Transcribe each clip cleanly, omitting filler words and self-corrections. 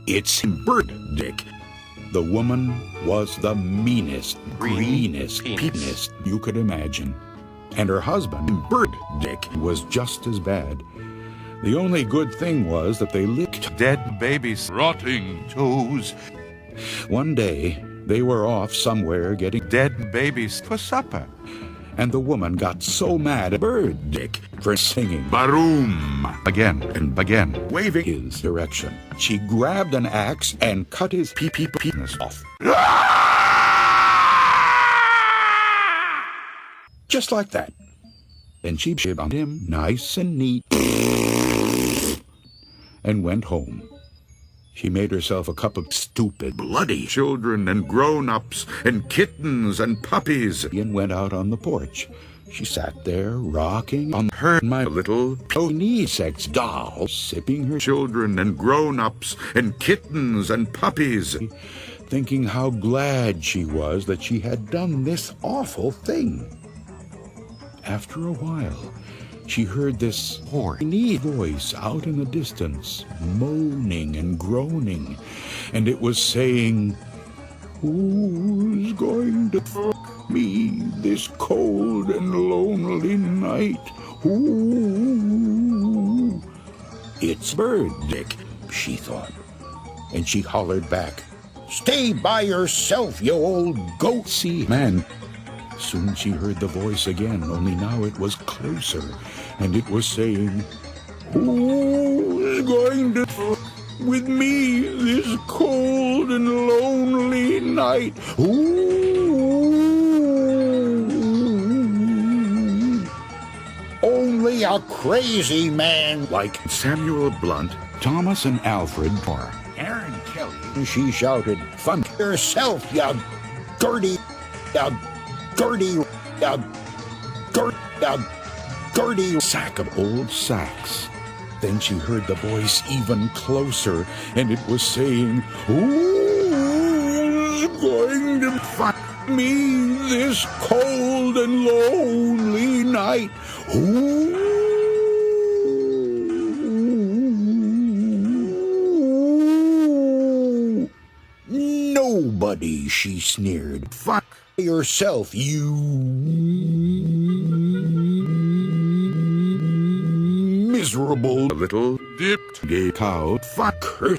It's Bird Dick. The woman was the meanest, greenest, peanest you could imagine. And her husband, Bird Dick, was just as bad. The only good thing was that they licked dead babies' rotting toes. One day, they were off somewhere getting dead babies for supper. And the woman got so mad at Bird Dick for singing "Baroom" again and again, waving his direction. She grabbed an axe and cut his penis off. Just like that. And she shaved him nice and neat and went home. She made herself a cup of stupid, bloody children and grown-ups and kittens and puppies and went out on the porch. She sat there, rocking on her My Little Pony sex doll, sipping her children and grown-ups and kittens and puppies, thinking how glad she was that she had done this awful thing. After a while, she heard this horny voice out in the distance, moaning and groaning, and it was saying, "Who's going to fuck me this cold and lonely night? Who?" "It's Bird Dick," she thought, and she hollered back, "Stay by yourself, you old goatsy man." Soon she heard the voice again, only now it was closer, and it was saying, "Who's going to fuck with me this cold and lonely night? Ooh." "Only a crazy man like Samuel Blunt, Thomas and Alfred, or Aaron Kelly," she shouted. "Funk yourself, you dirty, dirty sack of old sacks." Then she heard the voice even closer, and it was saying, "Who's going to fuck me this cold and lonely night? Who?" "Nobody," she sneered. "Fuck yourself, you miserable little dipped gay cow. Fuck her."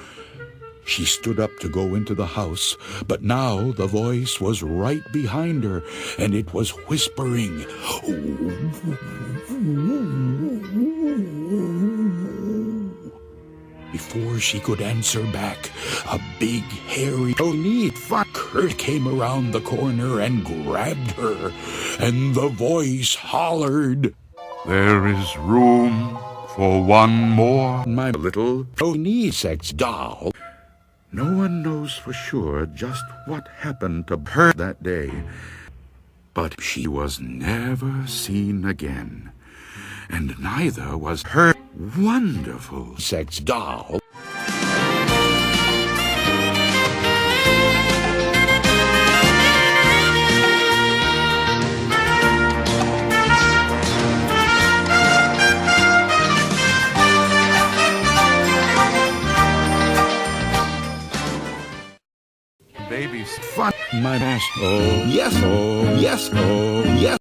She stood up to go into the house, but now the voice was right behind her, and it was whispering. Before she could answer back, a big, hairy pony fucker came around the corner and grabbed her, and the voice hollered, "There is room for one more, my little pony sex doll." No one knows for sure just what happened to her that day, but she was never seen again, and neither was her wonderful sex doll. Babies fuck my ass. Oh yes, oh yes, oh yes.